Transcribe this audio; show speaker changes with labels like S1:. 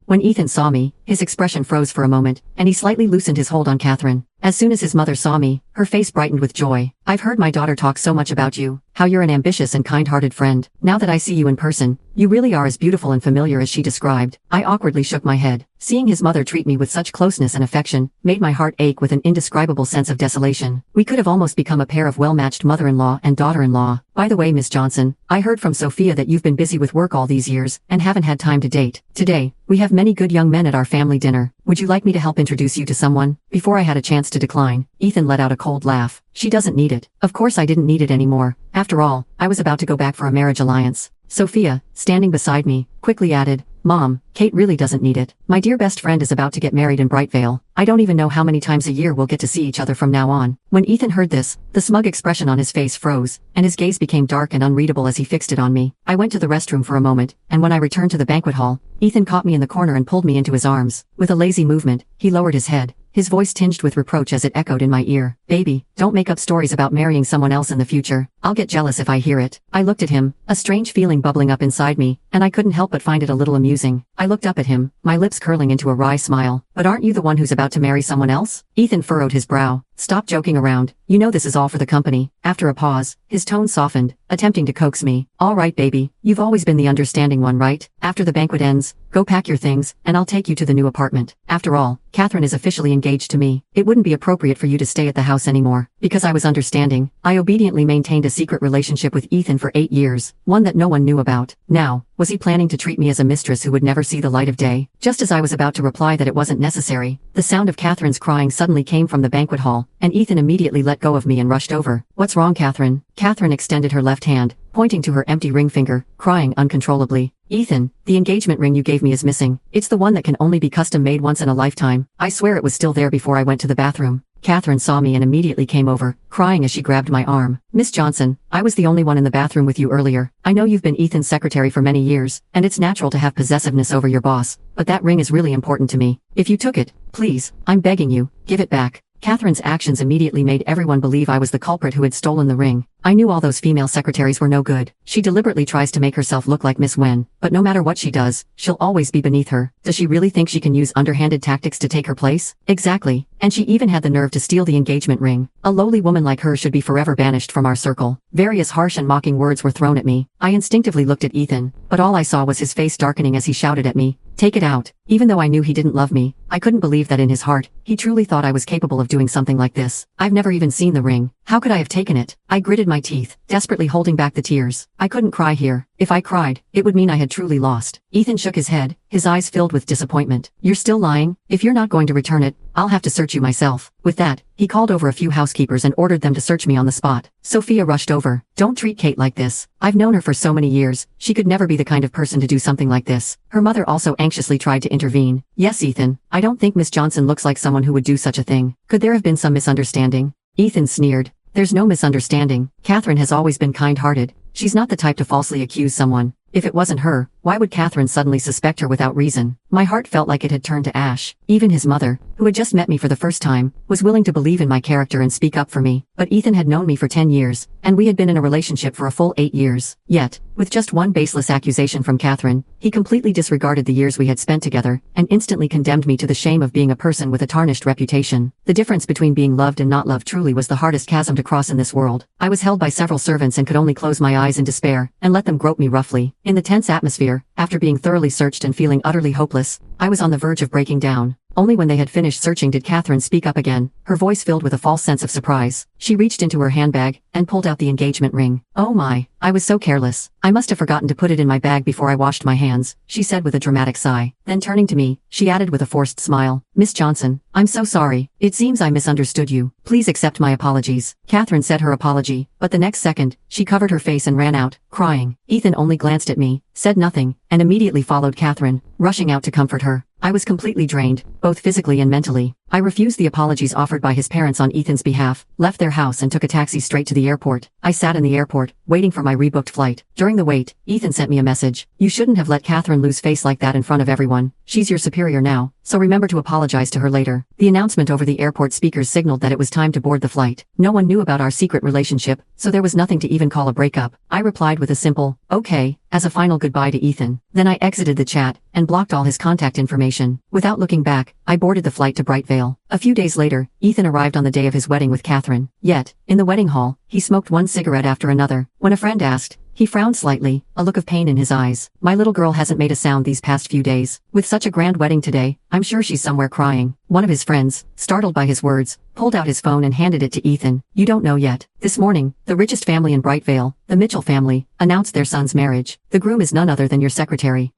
S1: When Ethan saw me, his expression froze for a moment, and he slightly loosened his hold on Catherine. As soon as his mother saw me, her face brightened with joy. "I've heard my daughter talk so much about you, how you're an ambitious and kind-hearted friend. Now that I see you in person, you really are as beautiful and familiar as she described." I awkwardly shook my head. Seeing his mother treat me with such closeness and affection made my heart ache with an indescribable sense of desolation. We could have almost become a pair of well-matched mother-in-law and daughter-in-law. "By the way, Miss Johnson, I heard from Sophia that you've been busy with work all these years and haven't had time to date. Today, we have many good young men at our family dinner. Would you like me to help introduce you to someone?" Before I had a chance to decline, Ethan let out a cold laugh. "She doesn't need it." Of course I didn't need it anymore. After all, I was about to go back for a marriage alliance. Sophia, standing beside me, quickly added, "Mom, Kate really doesn't need it. My dear best friend is about to get married in Brightvale. I don't even know how many times a year we'll get to see each other from now on." When Ethan heard this, the smug expression on his face froze, and his gaze became dark and unreadable as he fixed it on me. I went to the restroom for a moment, and when I returned to the banquet hall, Ethan caught me in the corner and pulled me into his arms. With a lazy movement, he lowered his head, his voice tinged with reproach as it echoed in my ear. "Baby, don't make up stories about marrying someone else in the future. I'll get jealous if I hear it." I looked at him, a strange feeling bubbling up inside me, and I couldn't help but find it a little amusing. I looked up at him, my lips curling into a wry smile. "But aren't you the one who's about to marry someone else?" Ethan furrowed his brow. "Stop joking around. You know this is all for the company." After a pause, his tone softened, attempting to coax me. "All right, baby, you've always been the understanding one, right? After the banquet ends, go pack your things, and I'll take you to the new apartment. After all, Catherine is officially engaged to me. It wouldn't be appropriate for you to stay at the house anymore." Because I was understanding, I obediently maintained a secret relationship with Ethan for 8 years, one that no one knew about. Now, was he planning to treat me as a mistress who would never see the light of day? Just as I was about to reply that it wasn't necessary, the sound of Catherine's crying suddenly came from the banquet hall, and Ethan immediately let go of me and rushed over. "What's wrong, Catherine?" Catherine extended her left hand, pointing to her empty ring finger, crying uncontrollably. "Ethan, the engagement ring you gave me is missing. It's the one that can only be custom made once in a lifetime. I swear it was still there before I went to the bathroom." Catherine saw me and immediately came over, crying as she grabbed my arm. "Miss Johnson, I was the only one in the bathroom with you earlier. I know you've been Ethan's secretary for many years, and it's natural to have possessiveness over your boss, but that ring is really important to me. If you took it, please, I'm begging you, give it back." Catherine's actions immediately made everyone believe I was the culprit who had stolen the ring. I knew all those female secretaries were no good. She deliberately tries to make herself look like Miss Wen, but no matter what she does, she'll always be beneath her. Does she really think she can use underhanded tactics to take her place? Exactly. And she even had the nerve to steal the engagement ring. A lowly woman like her should be forever banished from our circle. Various harsh and mocking words were thrown at me. I instinctively looked at Ethan, but all I saw was his face darkening as he shouted at me, "Take it out." Even though I knew he didn't love me, I couldn't believe that in his heart, he truly thought I was capable of doing something like this. I've never even seen the ring. How could I have taken it? I gritted my teeth, desperately holding back the tears. I couldn't cry here. If I cried, it would mean I had truly lost. Ethan shook his head, his eyes filled with disappointment. "You're still lying? If you're not going to return it, I'll have to search you myself." With that, he called over a few housekeepers and ordered them to search me on the spot. Sophia rushed over. "Don't treat Kate like this. I've known her for so many years. She could never be the kind of person to do something like this." Her mother also anxiously tried to intervene. "Yes, Ethan, I don't think Miss Johnson looks like someone who would do such a thing. Could there have been some misunderstanding?" Ethan sneered. "There's no misunderstanding. Catherine has always been kind-hearted. She's not the type to falsely accuse someone. If it wasn't her, why would Catherine suddenly suspect her without reason?" My heart felt like it had turned to ash. Even his mother, who had just met me for the first time, was willing to believe in my character and speak up for me. But Ethan had known me for 10 years, and we had been in a relationship for a full 8 years. Yet, with just one baseless accusation from Catherine, he completely disregarded the years we had spent together, and instantly condemned me to the shame of being a person with a tarnished reputation. The difference between being loved and not loved truly was the hardest chasm to cross in this world. I was held by several servants and could only close my eyes in despair, and let them grope me roughly. In the tense atmosphere, after being thoroughly searched and feeling utterly hopeless, I was on the verge of breaking down. Only when they had finished searching did Catherine speak up again, her voice filled with a false sense of surprise. She reached into her handbag and pulled out the engagement ring. "Oh my, I was so careless. I must have forgotten to put it in my bag before I washed my hands," she said with a dramatic sigh. Then turning to me, she added with a forced smile, "Miss Johnson, I'm so sorry. It seems I misunderstood you. Please accept my apologies." Catherine said her apology, but the next second, she covered her face and ran out, crying. Ethan only glanced at me, said nothing, and immediately followed Catherine, rushing out to comfort her. I was completely drained, both physically and mentally. I refused the apologies offered by his parents on Ethan's behalf, left their house and took a taxi straight to the airport. I sat in the airport, waiting for my rebooked flight. During the wait, Ethan sent me a message. You shouldn't have let Catherine lose face like that in front of everyone. She's your superior now, so remember to apologize to her later. The announcement over the airport speakers signaled that it was time to board the flight. No one knew about our secret relationship, so there was nothing to even call a breakup. I replied with a simple, okay, as a final goodbye to Ethan. Then I exited the chat and blocked all his contact information. Without looking back, I boarded the flight to Brightvale. A few days later, Ethan arrived on the day of his wedding with Catherine. Yet, in the wedding hall, he smoked one cigarette after another. When a friend asked, he frowned slightly, a look of pain in his eyes. My little girl hasn't made a sound these past few days. With such a grand wedding today, I'm sure she's somewhere crying. One of his friends, startled by his words, pulled out his phone and handed it to Ethan. You don't know yet. This morning, the richest family in Brightvale, the Mitchell family, announced their son's marriage. The groom is none other than your secretary.